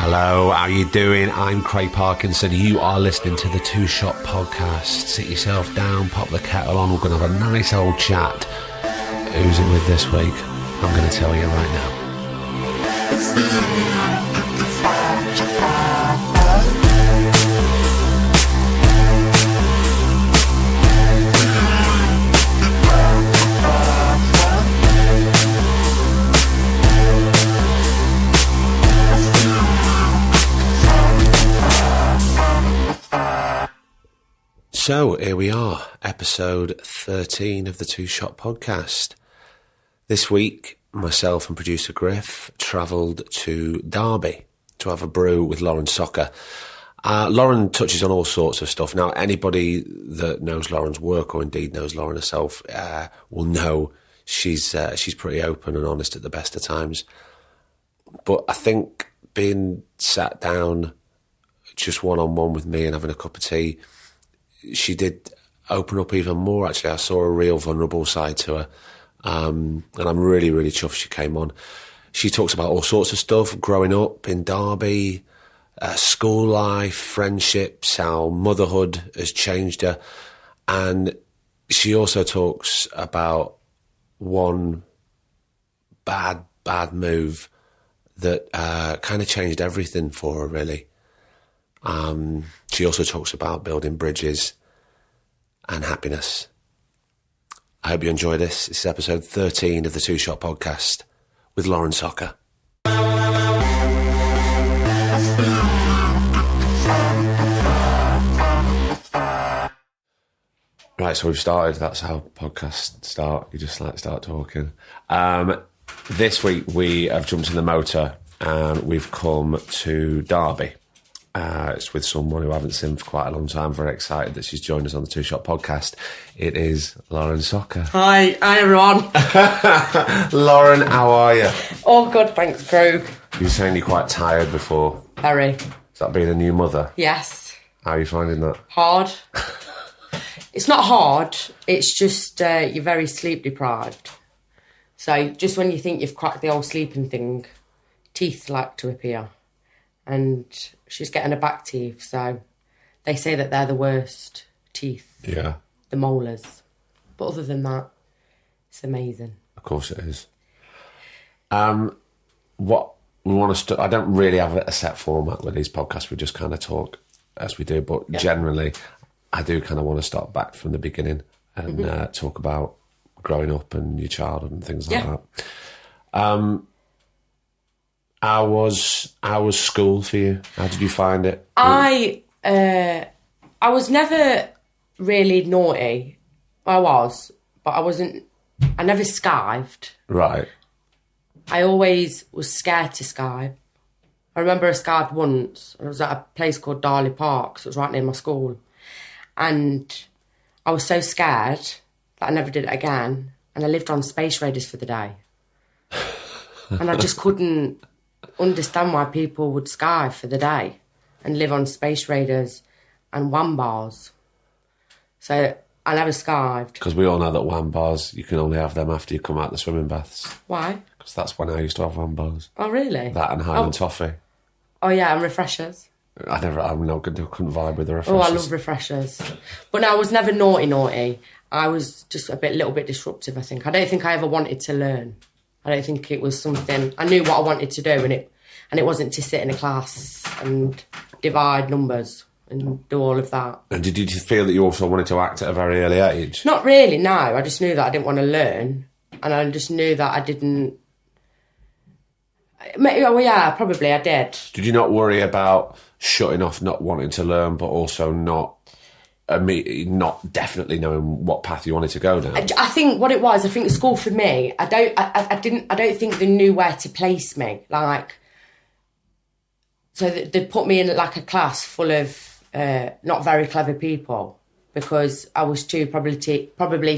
Hello, how you doing? I'm Craig Parkinson. You are listening to the Two Shot Podcast. Sit yourself down, pop the kettle on. We're going to have a nice old chat. Who's it with this week? I'm going to tell you right now. So, here we are, episode 13 of the Two Shot Podcast. This week, myself and producer Griff travelled to Derby to have a brew with Lauren Socha. Lauren touches on all sorts of stuff. Now, anybody that knows Lauren's work, or indeed knows Lauren herself, will know she's pretty open and honest at the best of times. But I think being sat down just one-on-one with me and having a cup of tea, she did open up even more, actually. I saw a real vulnerable side to her. And I'm really, really chuffed she came on. She talks about all sorts of stuff, growing up in Derby, school life, friendships, how motherhood has changed her. And she also talks about one bad move that kind of changed everything for her, really. She also talks about building bridges and happiness. I hope you enjoy this. This is episode 13 of the Two Shot Podcast with Lauren Socha. Right, so we've started. That's how podcasts start. You just start talking. This week we have jumped in the motor and we've come to Derby. It's with someone who I haven't seen for quite a long time. Very excited that she's joined us on the Two Shot Podcast. It is Lauren Socha. Hi everyone. Lauren, how are you? Oh, good, thanks, Craig. You were saying you're quite tired before. Very. Is that being a new mother? Yes. How are you finding that? Hard. It's not hard, it's just you're very sleep deprived. So just when you think you've cracked the old sleeping thing, teeth like to appear. And she's getting her back teeth, so they say that they're the worst teeth. Yeah. The molars. But other than that, it's amazing. Of course it is. What we want to... I don't really have a set format with these podcasts. We just kind of talk as we do. But generally, I do kind of want to start back from the beginning and talk about growing up and your childhood and things like that. How was school for you? How did you find it? I was never really naughty. I was, but I never skived. Right. I always was scared to skive. I remember I skived once. I was at a place called Darley Park, so it was right near my school. And I was so scared that I never did it again. And I lived on Space Raiders for the day. And I just couldn't understand why people would skive for the day and live on Space Raiders and wham bars. So I never skived. Because we all know that wham bars, you can only have them after you come out of the swimming baths. Why? Because that's when I used to have wham bars. Oh, really? That and Highland toffee. Oh, yeah, and refreshers. I couldn't vibe with the refreshers. Oh, I love refreshers. But no, I was never naughty. I was just a little bit disruptive, I think. I don't think I ever wanted to learn. I don't think it was something... I knew what I wanted to do, and it wasn't to sit in a class and divide numbers and do all of that. And did you feel that you also wanted to act at a very early age? Not really, no. I just knew that I didn't want to learn, and I just knew that I didn't... Well, yeah, probably I did. Did you not worry about shutting off, not wanting to learn, but also not definitely knowing what path you wanted to go down? I think what it was, I think the school for me, I don't think they knew where to place me. Like, so they put me in like a class full of not very clever people because I was probably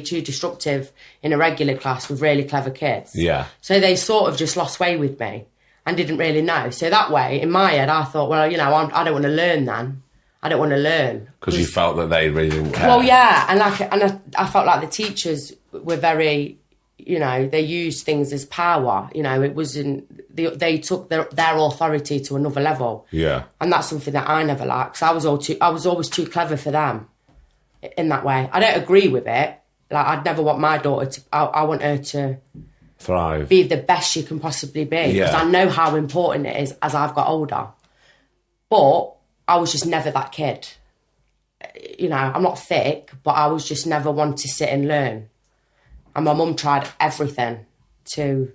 too disruptive in a regular class with really clever kids. Yeah. So they sort of just lost way with me and didn't really know. So that way, in my head, I thought, well, I don't want to learn then. I don't want to learn. Because you felt that they really didn't care. Well, yeah, and I felt like the teachers were very you know, they used things as power. You know, it wasn't, they took their authority to another level. Yeah. And that's something that I never liked. So I was always too clever for them in that way. I don't agree with it. Like, I'd never want my daughter to, I want her to thrive, be the best she can possibly be. Because I know how important it is as I've got older. But I was just never that kid. You know, I'm not thick, but I was just never one to sit and learn. And my mum tried everything to,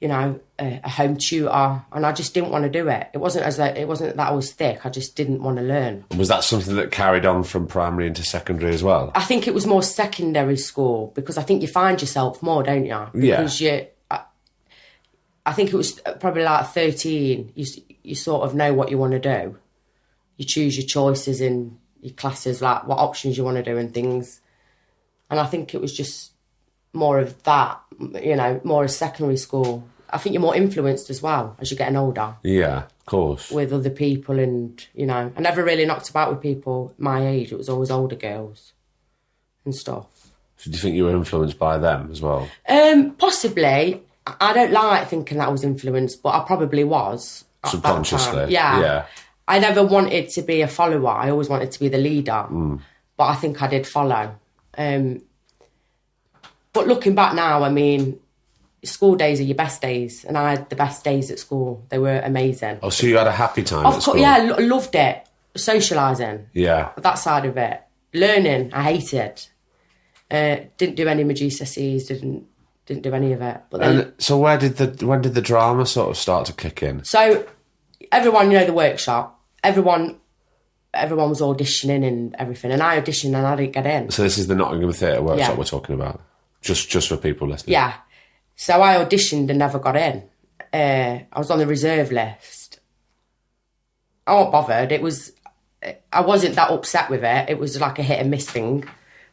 you know, a home tutor, and I just didn't want to do it. It wasn't that I was thick. I just didn't want to learn. Was that something that carried on from primary into secondary as well? I think it was more secondary school, because I think you find yourself more, don't you? Because I think it was probably like 13. You sort of know what you want to do. You choose your choices in your classes, like what options you want to do and things. And I think it was just more of that, you know, more as secondary school. I think you're more influenced as well as you're getting older. Yeah, of course. With other people, and, you know, I never really knocked about with people my age. It was always older girls and stuff. So do you think you were influenced by them as well? Possibly. I don't like thinking that I was influenced, but I probably was. Subconsciously. Yeah. I never wanted to be a follower. I always wanted to be the leader. But I think I did follow. But looking back now, I mean, school days are your best days, and I had the best days at school. They were amazing. Oh, so you had a happy time at school? Yeah, loved it. Socialising. Yeah. That side of it. Learning, I hated. Didn't do any of my GCSEs, didn't do any of it. But then, so when did the drama sort of start to kick in? So everyone, you know, the workshop, everyone was auditioning and everything, and I auditioned and I didn't get in. So this is the Nottingham Theatre workshop we're talking about? Just for people listening? Yeah. So I auditioned and never got in. I was on the reserve list. I wasn't bothered. I wasn't that upset with it. It was like a hit and miss thing. I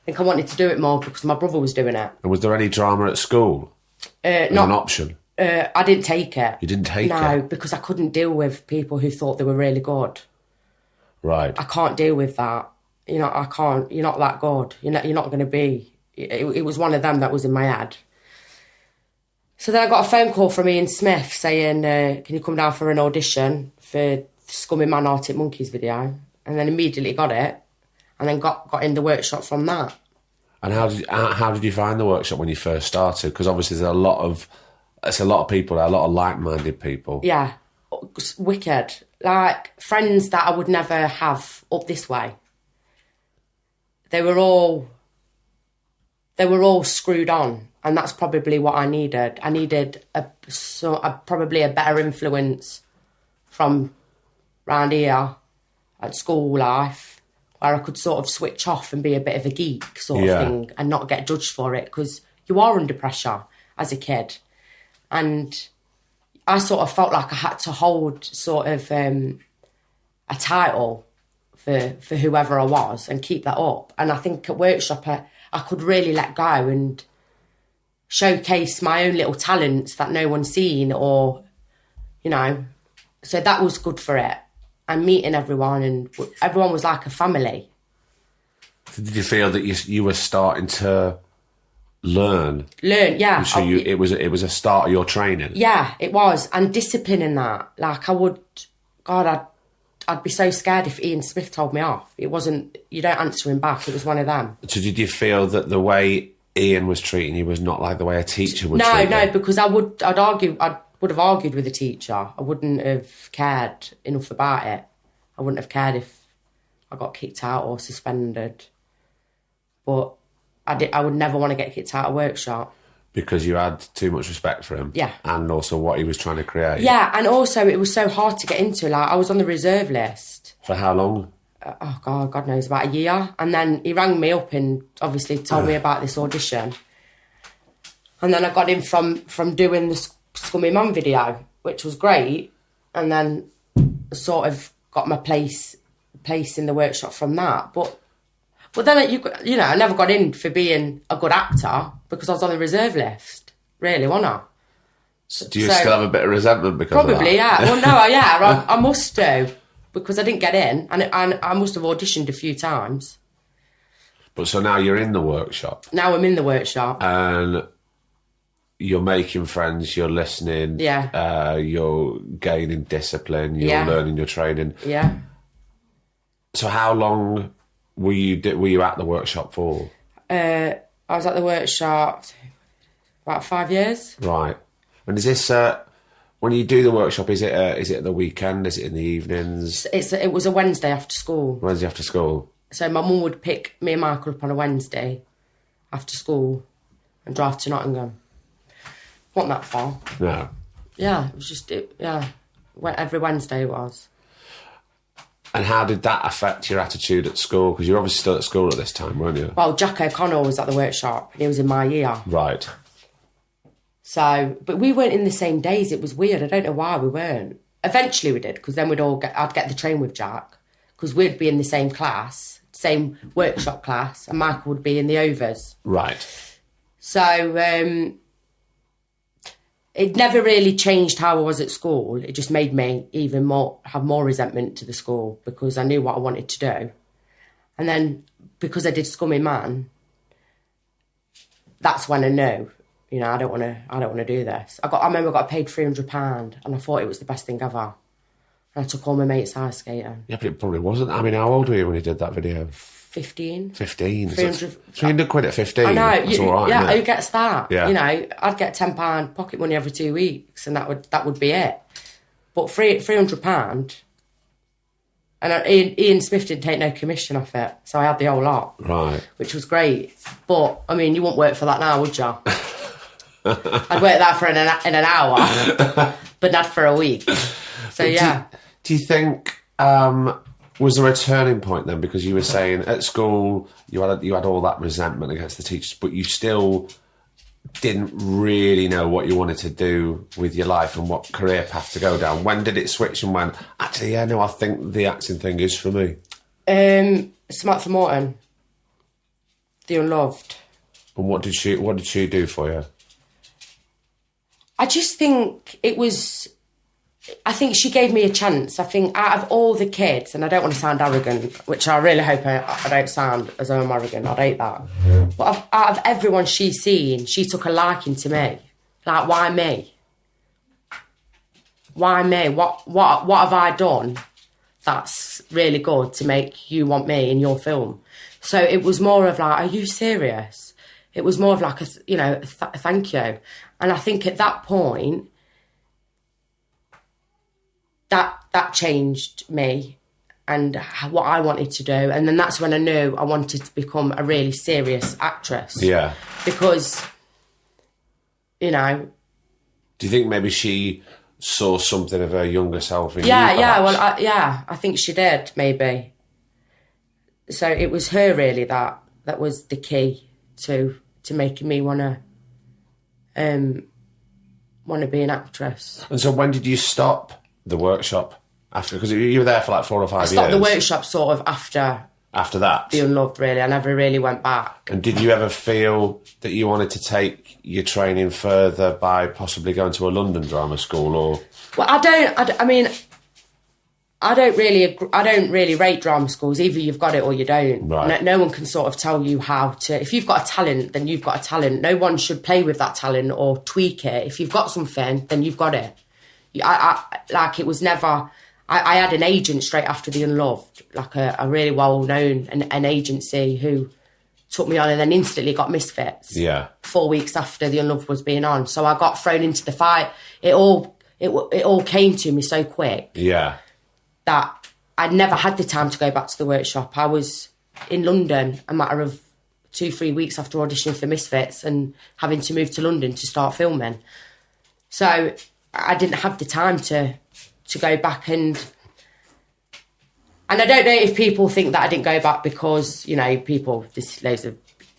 think I wanted to do it more because my brother was doing it. And was there any drama at school? Not an option? I didn't take it. You didn't take it? No, because I couldn't deal with people who thought they were really good. Right. I can't deal with that. You know, I can't. You're not that good. You're not going to be. It was one of them that was in my head. So then I got a phone call from Ian Smith saying, can you come down for an audition for Scummy Man Arctic Monkeys video? And then immediately got it, and then got in the workshop from that. And how did you find the workshop when you first started? Because obviously there's a lot of people there, a lot of like-minded people. Yeah, wicked. Like, friends that I would never have up this way. They were all screwed on, and that's probably what I needed. I needed probably a better influence from round here at school life, where I could sort of switch off and be a bit of a geek sort of thing and not get judged for it, because you are under pressure as a kid. And I sort of felt like I had to hold sort of a title for whoever I was and keep that up. And I think at workshop I could really let go and showcase my own little talents that no one's seen, or, you know, so that was good for it. And meeting everyone, and everyone was like a family. So did you feel that you were starting to learn? Yeah. So it was a start of your training? Yeah, it was. And discipline in that. Like, I'd be so scared if Ian Smith told me off. It wasn't, you don't answer him back. It was one of them. So did you feel that the way Ian was treating you was not like the way a teacher would treat you? No, because I would have argued with the teacher. I wouldn't have cared enough about it. I wouldn't have cared if I got kicked out or suspended. But I would never want to get kicked out of workshop. Because you had too much respect for him? Yeah. And also what he was trying to create? Yeah, and also it was so hard to get into. Like, I was on the reserve list. For how long? God knows, about a year. And then he rang me up and obviously told me about this audition. And then I got in from doing the Scummy Man video, which was great. And then sort of got my place in the workshop from that. But then, you know, I never got in for being a good actor because I was on the reserve list, really, wasn't I? So, do you still have a bit of resentment because of that? Probably, yeah. Well, no, yeah, I must do, because I didn't get in, and I must have auditioned a few times. But so now you're in the workshop. Now I'm in the workshop. And you're making friends, you're listening, you're gaining discipline, you're learning your training. Yeah. So how long were you at the workshop for? I was at the workshop about 5 years. Right. And is this when you do the workshop? Is it at the weekend? Is it in the evenings? It was a Wednesday after school. Wednesday after school. So my mum would pick me and Michael up on a Wednesday after school and drive to Nottingham. Wasn't that far. No. Yeah, it was just every Wednesday it was. And how did that affect your attitude at school? Because you're obviously still at school at this time, weren't you? Well, Jack O'Connell was at the workshop and he was in my year. Right. So, but we weren't in the same days. It was weird. I don't know why we weren't. Eventually we did, because then I'd get the train with Jack, because we'd be in the same class, same workshop class, and Michael would be in the overs. Right. So, it never really changed how I was at school. It just made me have more resentment to the school, because I knew what I wanted to do. And then because I did Scummy Man, that's when I knew, you know, I don't want to do this. I remember I got paid £300 and I thought it was the best thing ever. And I took all my mates ice skating. Yeah, but it probably wasn't. I mean, how old were you when you did that video? 15. 15. 300 quid at 15. I know. That's all right. Yeah, who gets that? Yeah. You know, I'd get £10 pocket money every 2 weeks, and that would be it. But £300, and Ian Smith didn't take no commission off it, so I had the whole lot. Right. Which was great. But I mean, you wouldn't work for that now, would you? I'd work that for in an hour, but not for a week. So yeah. Do you think? Was there a turning point then? Because you were saying at school you had all that resentment against the teachers, but you still didn't really know what you wanted to do with your life and what career path to go down. When did it switch and when, actually, yeah, no, I think the acting thing is for me? Samantha Morton, The Unloved. And what did she do for you? I just think I think she gave me a chance. I think out of all the kids, and I don't want to sound arrogant, which I really hope I don't sound as though I'm arrogant, I'd hate that. But out of everyone she's seen, she took a liking to me. Like, why me? Why me? What have I done that's really good to make you want me in your film? So it was more of like, are you serious? It was more of like, thank you. And I think at that point, that changed me and what I wanted to do. And then that's when I knew I wanted to become a really serious actress. Yeah. Because, you know... Do you think maybe she saw something of her younger self in you? Yeah, I think she did, maybe. So it was her, really, that was the key to making me want to be an actress. And so when did you stop the workshop after? Because you were there for like 4 or 5 years. I stopped the workshop sort of after that. The Unloved, really. I never really went back. And did you ever feel that you wanted to take your training further by possibly going to a London drama school, or? Well, I don't really rate drama schools. Either you've got it or you don't. Right. No one can sort of tell you how to. If you've got a talent, then you've got a talent. No one should play with that talent or tweak it. If you've got something, then you've got it. It was never... I had an agent straight after The Unloved, like a really well-known an agency who took me on and then instantly got Misfits. Yeah. 4 weeks after The Unloved was being on. So I got thrown into the fight. It all came to me so quick. Yeah. That I'd never had the time to go back to the workshop. I was in London a matter of 2-3 weeks after auditioning for Misfits and having to move to London to start filming. So I didn't have the time to go back and I don't know if people think that I didn't go back because, you know, there's loads of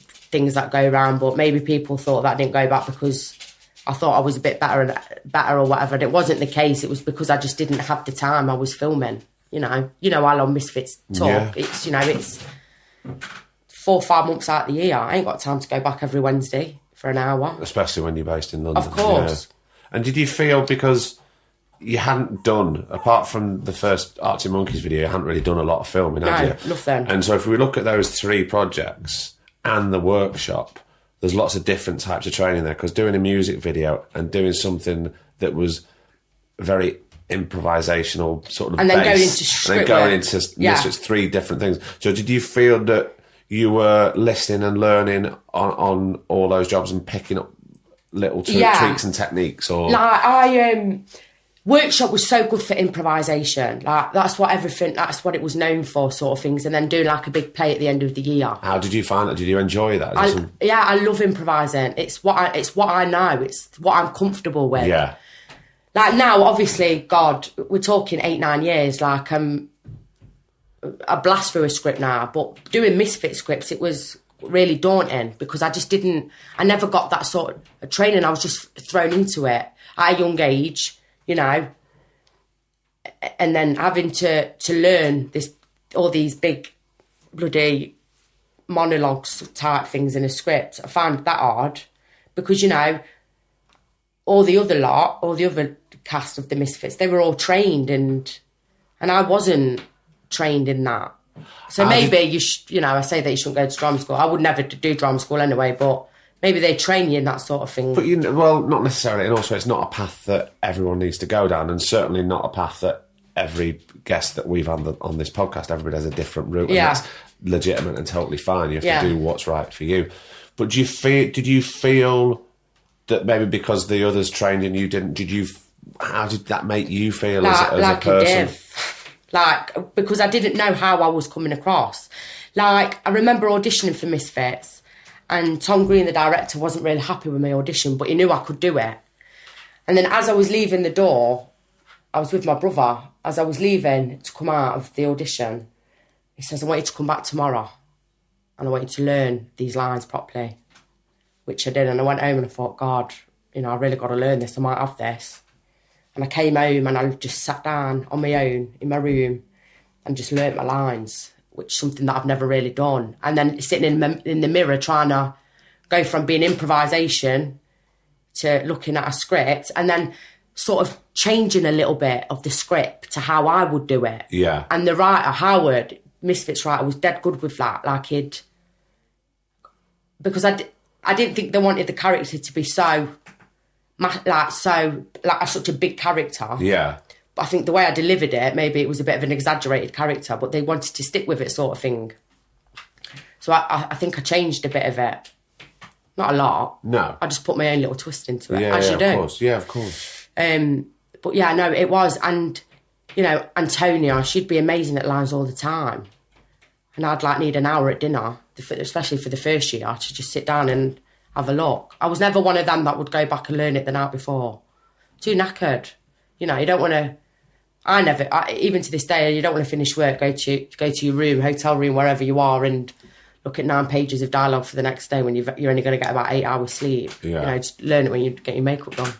things that go around, but maybe people thought that I didn't go back because I thought I was a bit better or whatever. And it wasn't the case. It was because I just didn't have the time. I was filming, you know how long Misfits talk. Yeah. It's 4 or 5 months out of the year. I ain't got time to go back every Wednesday for an hour. Especially when you're based in London. Of course. Yeah. And did you feel, because you hadn't done, apart from the first Arctic Monkeys video, you hadn't really done a lot of filming, had you? No, nothing. And so if we look at those 3 projects and the workshop, there's lots of different types of training there, because doing a music video and doing something that was very improvisational sort of and then bass, going into script and then going work. into it's 3 different things. So did you feel that you were listening and learning on all those jobs and picking up little tweaks and techniques? Or like workshop was so good for improvisation. Like that's what it was known for, sort of things. And then doing like a big play at the end of the year. How did you find it? Did you enjoy that? I love improvising. It's what I know. It's what I'm comfortable with. Yeah. Like now, obviously, God, we're talking 8-9 years. Like I blast through a script now, but doing Misfit scripts, it was really daunting because I never got that sort of training. I was just thrown into it at a young age, you know, and then having to learn all these big bloody monologues type things in a script. I found that hard because, you know, all the other cast of the Misfits, they were all trained and I wasn't trained in that. So maybe I say that you shouldn't go to drama school. I would never do drama school anyway, but maybe they train you in that sort of thing. But well, not necessarily. And also, it's not a path that everyone needs to go down, and certainly not a path that every guest that we've had on this podcast, everybody has a different route, and that's legitimate and totally fine. You have to do what's right for you. But did you feel that maybe because the others trained and you didn't, how did that make you feel as a person? Like, because I didn't know how I was coming across. Like, I remember auditioning for Misfits and Tom Green, the director, wasn't really happy with my audition, but he knew I could do it. And then as I was leaving the door, I was with my brother. As I was leaving to come out of the audition, he says, I want you to come back tomorrow and I want you to learn these lines properly, which I did. And I went home and I thought, God, you know, I really got to learn this. I might have this. And I came home and I just sat down on my own in my room and just learnt my lines, which is something that I've never really done. And then sitting in the mirror trying to go from being improvisation to looking at a script and then sort of changing a little bit of the script to how I would do it. Yeah. And the writer, Howard, Misfits writer, was dead good with that. Like because I didn't think they wanted the character to be such a big character. Yeah. But I think the way I delivered it, maybe it was a bit of an exaggerated character, but they wanted to stick with it, sort of thing. So I think I changed a bit of it. Not a lot. No. I just put my own little twist into it, as you do. Of course. Yeah, of course. But yeah, no, it was. And, you know, Antonia, she'd be amazing at lines all the time. And I'd need an hour at dinner, especially for the first year, to just sit down and have a look. I was never one of them that would go back and learn it the night before. Too knackered. You know, you don't want to... even to this day, you don't want to finish work, go to your room, hotel room, wherever you are, and look at 9 pages of dialogue for the next day when you're only going to get about 8 hours sleep. Yeah. You know, just learn it when you get your makeup done,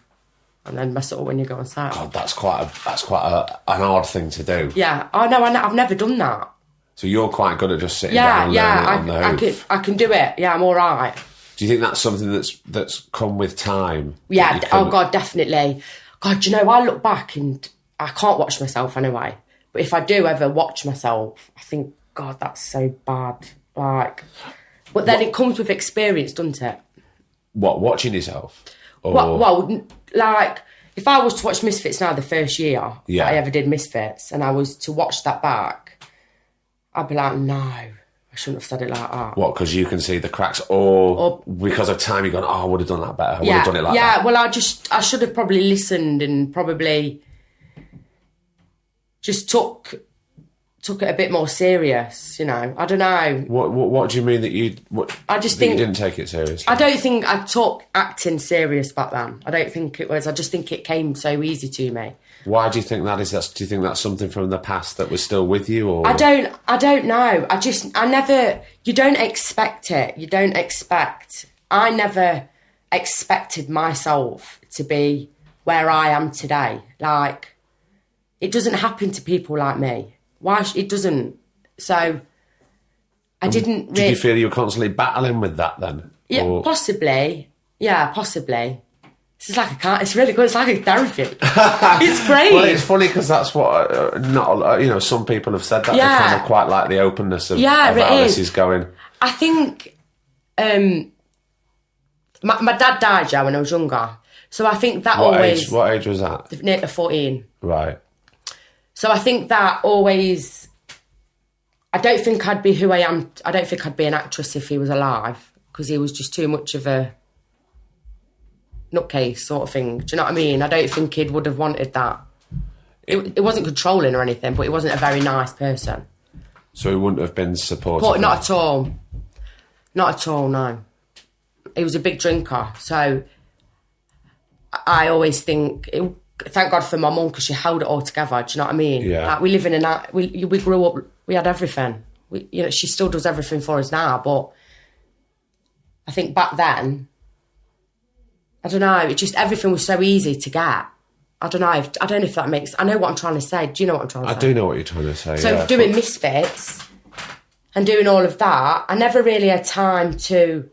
and then mess it up when you go on set. God, that's quite an hard thing to do. Yeah. Oh no, I've never done that. So you're quite good at just sitting down and learning it on the hoof. I can do it. Yeah, I'm all right. Do you think that's something that's come with time? Yeah. Oh God, definitely. God, you know, I look back and I can't watch myself anyway. But if I do ever watch myself, I think, God, that's so bad. Like, but then it comes with experience, doesn't it? What, watching yourself? Or... Well, like, if I was to watch Misfits now the first year that I ever did Misfits, and I was to watch that back, I'd be like, no, I shouldn't have said it like that. What, because you can see the cracks, or because of time you've gone, I would have done that better, I would have done it like that? Yeah, well, I should have probably listened and probably just took it a bit more serious, you know. I don't know. What do you mean that you didn't take it seriously? I don't think I took acting serious back then. I don't think it was. I just think it came so easy to me. Why do you think that is? Do you think that's something from the past that was still with you? Or I don't know. You don't expect it. I never expected myself to be where I am today. Like, it doesn't happen to people like me. Why? It doesn't. So I didn't really... Did you feel you were constantly battling with that then? Yeah, or... possibly. Yeah, possibly. It's it's really good. It's like a therapy. It's great. Well, it's funny because that's what some people have said that they kind of quite like the openness of how this is going. I think My dad died, when I was younger. So I think that What age was that? Near to 14. Right. So I think that always... I don't think I'd be who I am. I don't think I'd be an actress if he was alive, because he was just too much of a nutcase sort of thing. Do you know what I mean? I don't think he would have wanted that. It wasn't controlling or anything, but he wasn't a very nice person. So he wouldn't have been supportive? But not at all. Not at all, no. He was a big drinker, so I always think... thank God for my mum, because she held it all together, do you know what I mean? Yeah. Like, we live in we grew up, we had everything. She still does everything for us now, but I think back then, I don't know, it just, everything was so easy to get. I don't know if that makes... I know what I'm trying to say. Do you know what I'm trying to say? I do know what you're trying to say, So doing Misfits and doing all of that, I never really had time to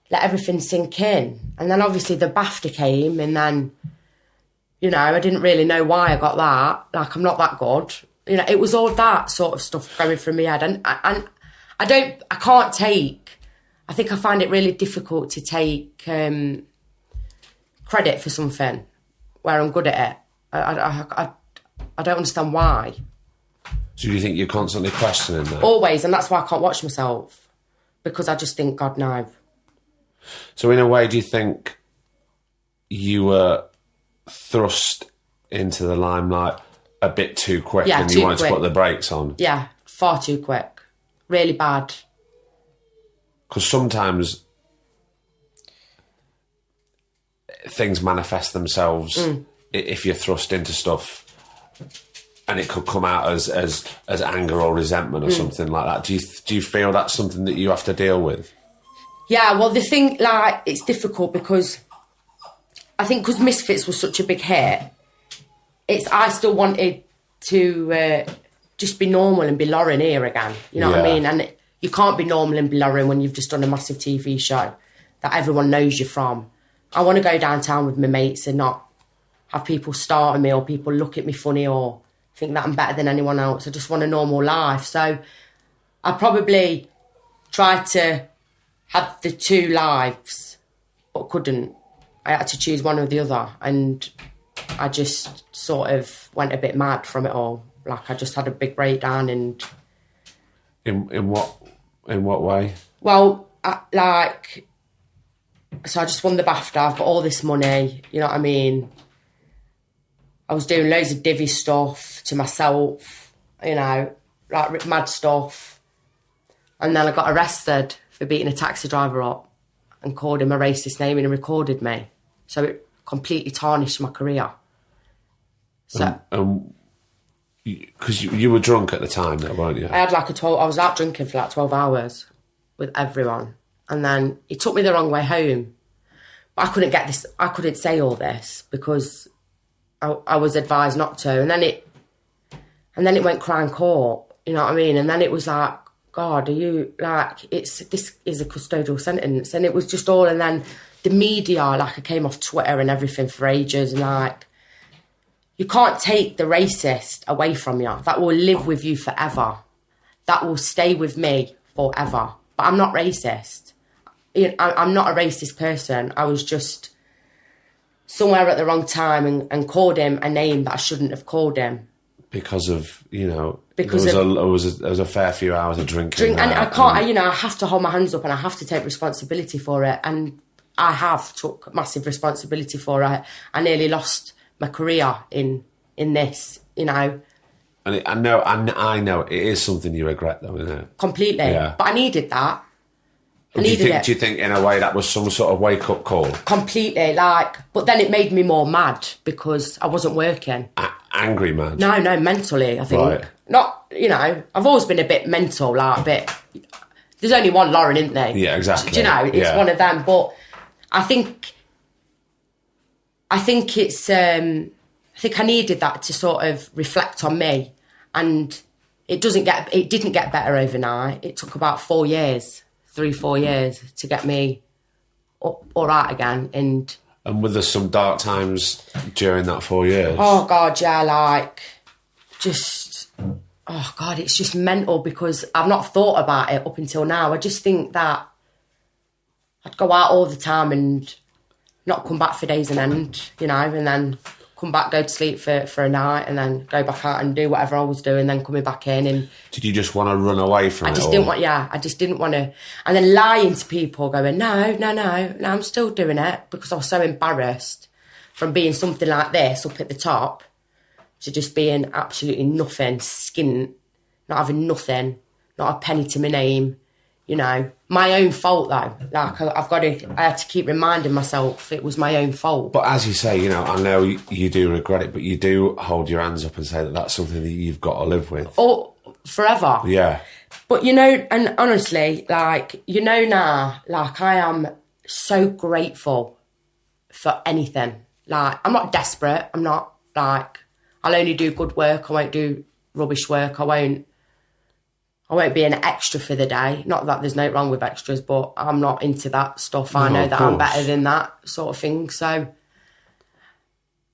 let everything sink in. And then obviously the BAFTA came, and then, I didn't really know why I got that. Like, I'm not that good. It was all that sort of stuff going through my head. And I can't take... I think I find it really difficult to take credit for something where I'm good at it. I don't understand why. So do you think you're constantly questioning that? Always, and that's why I can't watch myself, because I just think, God, no. So in a way, do you think you were thrust into the limelight a bit too quick, and you wanted to put the brakes on? Yeah, far too quick. Really bad. Because sometimes things manifest themselves if you're thrust into stuff, and it could come out as anger or resentment or something like that. Do you feel that's something that you have to deal with? Yeah, well, the thing, it's difficult because I think because Misfits was such a big hit, I still wanted to just be normal and be Lauren here again. You know what I mean? And you can't be normal and be Lauren when you've just done a massive TV show that everyone knows you from. I want to go downtown with my mates and not have people start at me or people look at me funny or think that I'm better than anyone else. I just want a normal life. So I probably tried to have the two lives, but couldn't. I had to choose one or the other, and I just sort of went a bit mad from it all. Like, I just had a big breakdown. And in what way? Well, so I just won the BAFTA. I've got all this money, you know what I mean? I was doing loads of divvy stuff to myself, like mad stuff. And then I got arrested for beating a taxi driver up and called him a racist name, and he recorded me. So it completely tarnished my career. So, because you were drunk at the time, though, weren't you? I had I was out drinking for 12 hours with everyone. And then he took me the wrong way home. But I couldn't say all this because I was advised not to. And then it went Crown Court, you know what I mean? And then it was like, God, are you, this is a custodial sentence. And it was just all, and then the media, I came off Twitter and everything for ages, and you can't take the racist away from you. That will live with you forever. That will stay with me forever. But I'm not racist. I'm not a racist person. I was just somewhere at the wrong time and called him a name that I shouldn't have called him. Because of, because there was a fair few hours of drinking. And I can't, I have to hold my hands up and I have to take responsibility for it. And I have took massive responsibility for it. I nearly lost my career in this, And I know it is something you regret, though, isn't it? Completely. Yeah. But I needed that. Do you think in a way that was some sort of wake-up call? Completely, but then it made me more mad because I wasn't working. Angry mad? No, mentally, I think. Right. Not, I've always been a bit mental, a bit... There's only one Lauren, isn't there? Yeah, exactly. It's one of them, but I think it's... I think I needed that to sort of reflect on me, and it didn't get better overnight. It took about 4 years. 3-4 years to get me all right again. And were there some dark times during that 4 years? Oh, God, yeah, it's just mental because I've not thought about it up until now. I just think that I'd go out all the time and not come back for days on end, you know, and then come back, go to sleep for a night, and then go back out and do whatever I was doing, then coming back in. And did you just want to run away from it? I just didn't want to. And then lying to people, going, no, I'm still doing it, because I was so embarrassed from being something like this up at the top to just being absolutely nothing, skint, not having nothing, not a penny to my name. You know, my own fault though. Like I had to keep reminding myself it was my own fault. But as you say, you know, I know you do regret it, but you do hold your hands up and say that that's something that you've got to live with. Or forever. Yeah. But, you know, and honestly, like, you know now, like, I am so grateful for anything. Like, I'm not desperate. I'm not, like, I'll only do good work. I won't do rubbish work. I won't be an extra for the day. Not that there's no wrong with extras, but I'm not into that stuff. I know that I'm better than that sort of thing. So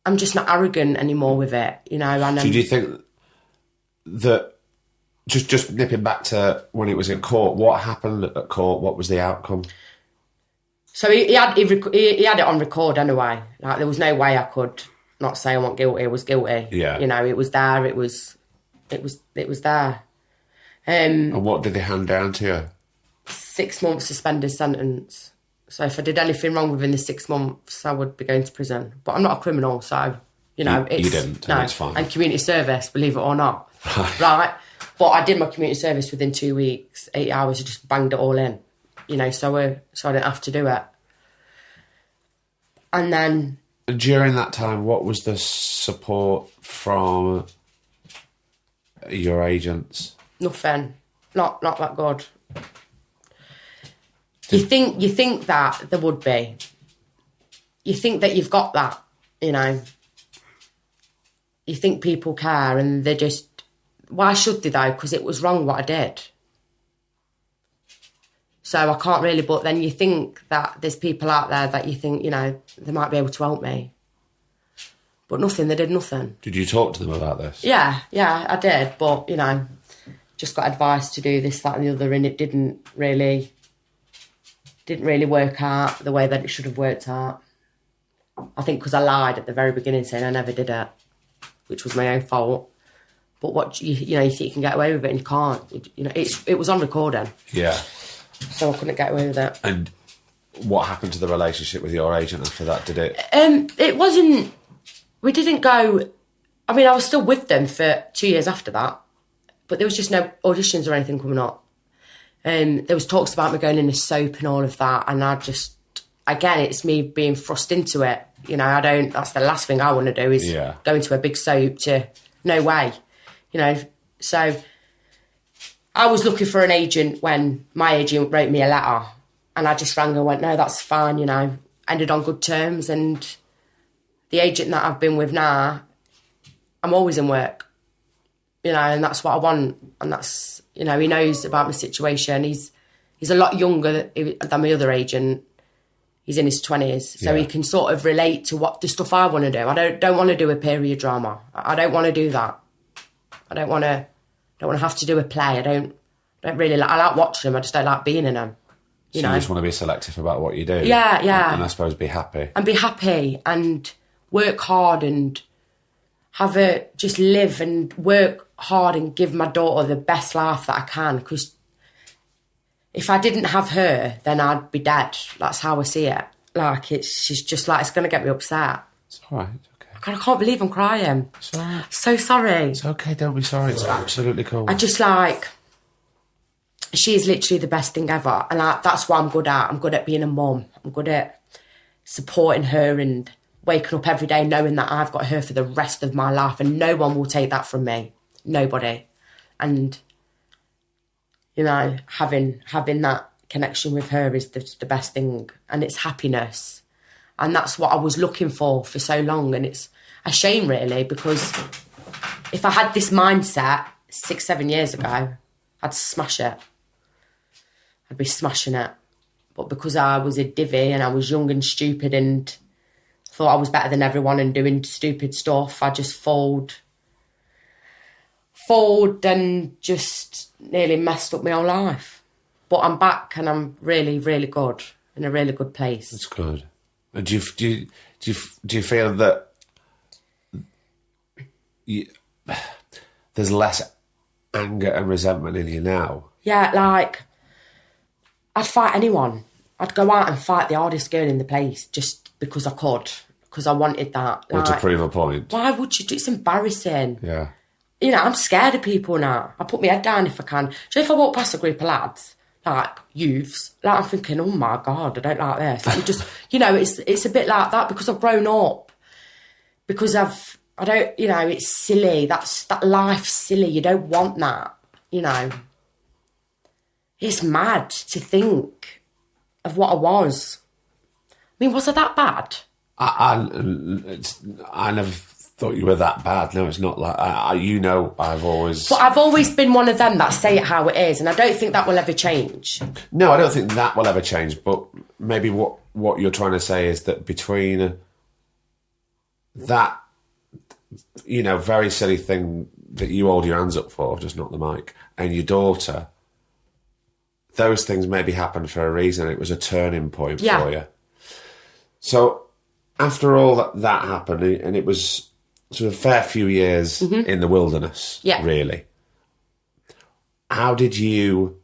I'm just not arrogant anymore with it, you know. And so do you think that, just nipping back to when it was in court, what happened at court? What was the outcome? So he had it on record anyway. Like, there was no way I could not say I wasn't guilty. I was guilty. Yeah. You know, it was there. It was there. And what did they hand down to you? 6 months suspended sentence. So if I did anything wrong within the 6 months, I would be going to prison. But I'm not a criminal, so, you know. You didn't, and it's fine. And community service, believe it or not. Right? But I did my community service within 2 weeks, 8 hours, I just banged it all in. You know, so I didn't have to do it. And then... During that time, what was the support from your agents? Nothing. Not that good. You think that there would be. You think that you've got that, you know. You think people care, and they just... Why should they, though? Because it was wrong what I did. So I can't really... But then you think that there's people out there that you think, you know, they might be able to help me. But nothing. They did nothing. Did you talk to them about this? Yeah, I did. But, you know... just got advice to do this, that and the other, and it didn't really work out the way that it should have worked out. I think because I lied at the very beginning saying I never did it, which was my own fault. But what you know, you think you can get away with it and you can't. You know, it was on recording. Yeah. So I couldn't get away with it. And what happened to the relationship with your agent after that? Did it? It wasn't... We didn't go... I mean, I was still with them for 2 years after that. But there was just no auditions or anything coming up. There was talks about me going in a soap and all of that. And I just, again, it's me being thrust into it. You know, that's the last thing I want to do is go into a big soap no way. You know, so I was looking for an agent when my agent wrote me a letter. And I just rang and went, no, that's fine, you know. Ended on good terms. And the agent that I've been with now, I'm always in work. You know, and that's what I want. And that's, you know, he knows about my situation. He's a lot younger than my other agent. He's in his 20s. So he can sort of relate to what the stuff I want to do. I don't want to do a period drama. I don't want to do that. I don't want to have to do a play. I don't really like... I like watching them. I just don't like being in them. You know? You just want to be selective about what you do. Yeah. And I suppose be happy. And be happy and work hard and just live and work hard and give my daughter the best life that I can, because if I didn't have her, then I'd be dead. That's how I see it. Like, she's just like, it's going to get me upset. It's all right, okay. God, I can't believe I'm crying. It's all right. So sorry. It's okay, don't be sorry. It's absolutely cool. I just like... She is literally the best thing ever. And that's what I'm good at. I'm good at being a mum. I'm good at supporting her and waking up every day knowing that I've got her for the rest of my life and no one will take that from me. Nobody. And, you know, having that connection with her is the best thing. And it's happiness. And that's what I was looking for so long. And it's a shame, really, because if I had this mindset 6-7 years ago, I'd smash it. I'd be smashing it. But because I was a divvy and I was young and stupid and thought I was better than everyone and doing stupid stuff, I just fold and just nearly messed up my whole life. But I'm back and I'm really, really good. in a really good place. That's good. And do you feel that there's less anger and resentment in you now? Yeah, like, I'd fight anyone. I'd go out and fight the hardest girl in the place just because I could, because I wanted that. Or to prove a point? Why would you do? It's embarrassing. Yeah. You know, I'm scared of people now. I put my head down if I can. Do you know, if I walk past a group of lads, like youths, like I'm thinking, oh my God, I don't like this. Like, you just, you know, it's a bit like that because I've grown up. Because I don't, you know, it's silly. That life's silly. You don't want that, you know. It's mad to think of what I was. I mean, was I that bad? I never thought you were that bad. No, it's not like... I've always... But I've always been one of them that say it how it is, and I don't think that will ever change. No, I don't think that will ever change, but maybe what you're trying to say is that between that, you know, very silly thing that you hold your hands up for, just not the mic, and your daughter... Those things maybe happened for a reason. It was a turning point for you. So after all that happened, and it was sort of a fair few years in the wilderness, really. How did you...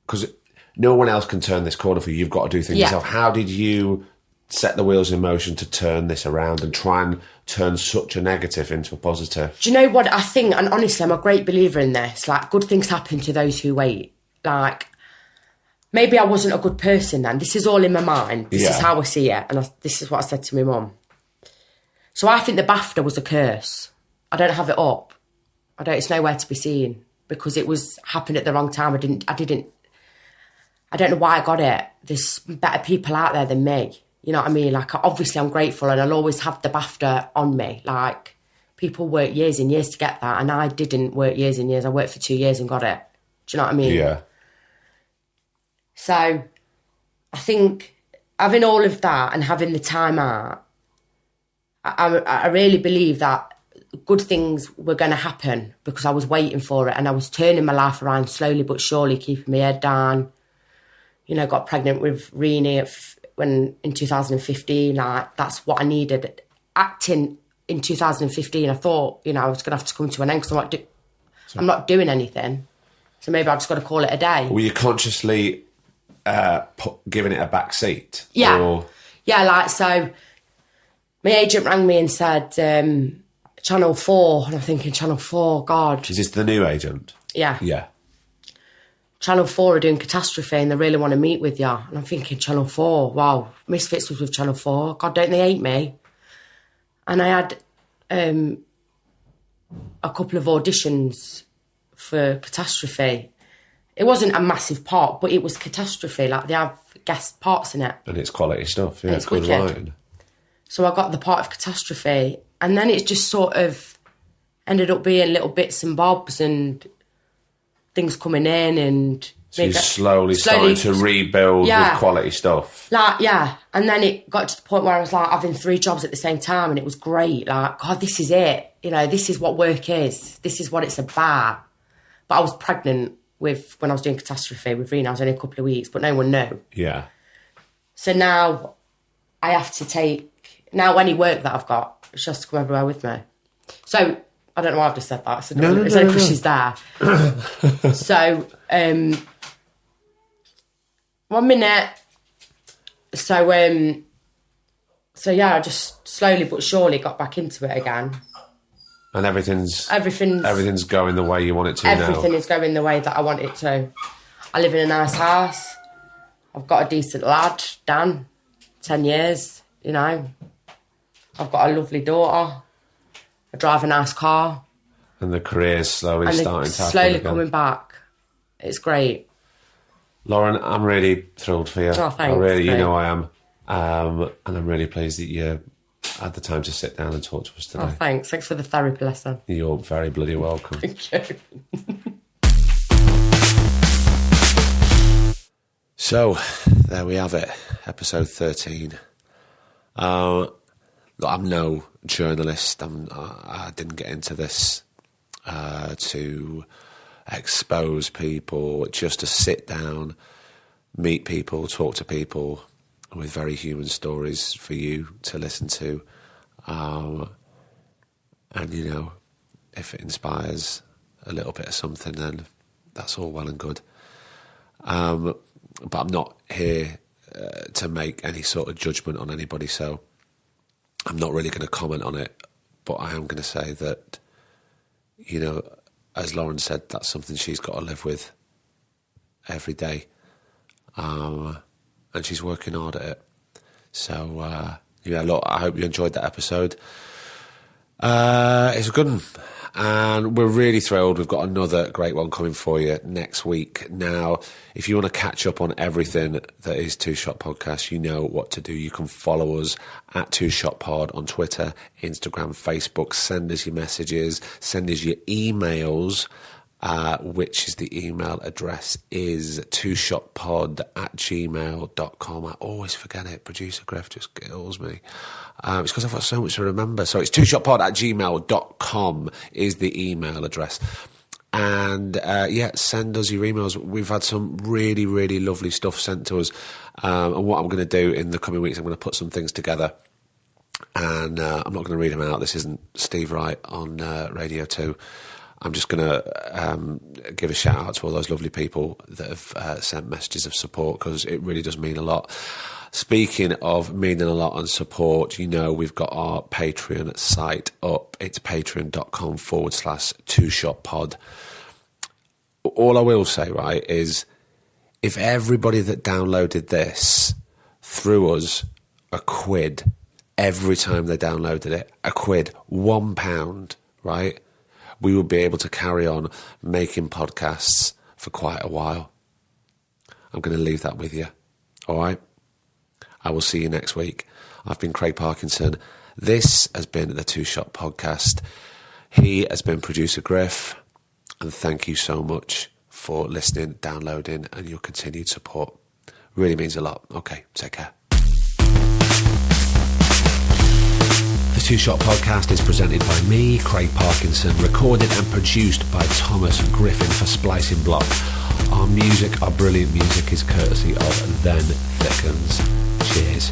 Because no one else can turn this corner for you. You've got to do things yourself. How did you set the wheels in motion to turn this around and try and turn such a negative into a positive? Do you know what I think? And honestly, I'm a great believer in this. Like, good things happen to those who wait. Like... Maybe I wasn't a good person then. This is all in my mind. This is how I see it. And this is what I said to my mum. So I think the BAFTA was a curse. I don't have it up. It's nowhere to be seen because it was happened at the wrong time. I don't know why I got it. There's better people out there than me. You know what I mean? Like, obviously I'm grateful and I'll always have the BAFTA on me. Like, people work years and years to get that. And I didn't work years and years. I worked for 2 years and got it. Do you know what I mean? Yeah. So I think having all of that and having the time out, I really believe that good things were going to happen because I was waiting for it and I was turning my life around slowly but surely, keeping my head down. You know, got pregnant with Renee in 2015. Like, that's what I needed. Acting in 2015, I thought, you know, I was going to have to come to an end because I'm not doing anything. So maybe I just got to call it a day. Were you consciously... giving it a back seat? Yeah. Or... Yeah, like, so my agent rang me and said, Channel 4, and I'm thinking, Channel 4, God. Is this the new agent? Yeah. Yeah. Channel 4 are doing Catastrophe and they really want to meet with you. And I'm thinking, Channel 4, wow, Misfits was with Channel 4. God, don't they hate me? And I had a couple of auditions for Catastrophe. It wasn't a massive part, but it was Catastrophe. Like, they have guest parts in it. And it's quality stuff, yeah. It's good writing. So I got the part of Catastrophe. And then it just sort of ended up being little bits and bobs and things coming in and... So you're slowly starting to rebuild with quality stuff. Like, yeah. And then it got to the point where I was like having 3 jobs at the same time and it was great. Like, God, this is it. You know, this is what work is. This is what it's about. But I was pregnant when I was doing Catastrophe with Rena. I was only a couple of weeks, but no one knew. Yeah. So now I have to take... Now any work that I've got, she has to come everywhere with me. So, I don't know why I've just said that. So it's only because she's there. So, 1 minute. So yeah, I just slowly but surely got back into it again. And everything's going the way you want it to now. Everything is going the way that I want it to. I live in a nice house. I've got a decent lad, Dan, 10 years, you know. I've got a lovely daughter. I drive a nice car. And the career's slowly starting to happen slowly again. Coming back. It's great. Lauren, I'm really thrilled for you. Oh, thanks. You know I am. And I'm really pleased that you had the time to sit down and talk to us today. Oh, thanks. Thanks for the therapy lesson. You're very bloody welcome. Thank you. So, there we have it. Episode 13. Look, I'm no journalist. I didn't get into this to expose people, just to sit down, meet people, talk to people, with very human stories for you to listen to. And, if it inspires a little bit of something, then that's all well and good. But I'm not here to make any sort of judgment on anybody, so I'm not really going to comment on it. But I am going to say that, as Lauren said, that's something she's got to live with every day. And she's working hard at it. So, look, I hope you enjoyed that episode. It's a good one. And we're really thrilled. We've got another great one coming for you next week. Now, if you want to catch up on everything that is Two Shot Podcast, you know what to do. You can follow us at Two Shot Pod on Twitter, Instagram, Facebook. Send us your messages. Send us your emails, which is the email address is twoshotpod@gmail.com. I always forget it. Producer Griff just kills me. It's because I've got so much to remember. So it's twoshotpod@gmail.com is the email address. And, send us your emails. We've had some really, really lovely stuff sent to us. And what I'm going to do in the coming weeks, I'm going to put some things together. And I'm not going to read them out. This isn't Steve Wright on Radio 2. I'm just going to give a shout out to all those lovely people that have sent messages of support, because it really does mean a lot. Speaking of meaning a lot and support, we've got our Patreon site up. It's patreon.com/2shotpod. All I will say, right, is if everybody that downloaded this threw us a quid every time they downloaded it, a quid, £1, right, we would be able to carry on making podcasts for quite a while. I'm going to leave that with you. All right? I will see you next week. I've been Craig Parkinson. This has been the Two Shot Podcast. He has been producer Griff. And thank you so much for listening, downloading, and your continued support. Really means a lot. Okay, take care. The Two Shot Podcast is presented by me, Craig Parkinson, recorded and produced by Thomas Griffin for Splicing Block. Our brilliant music is courtesy of Then Thickens. Cheers.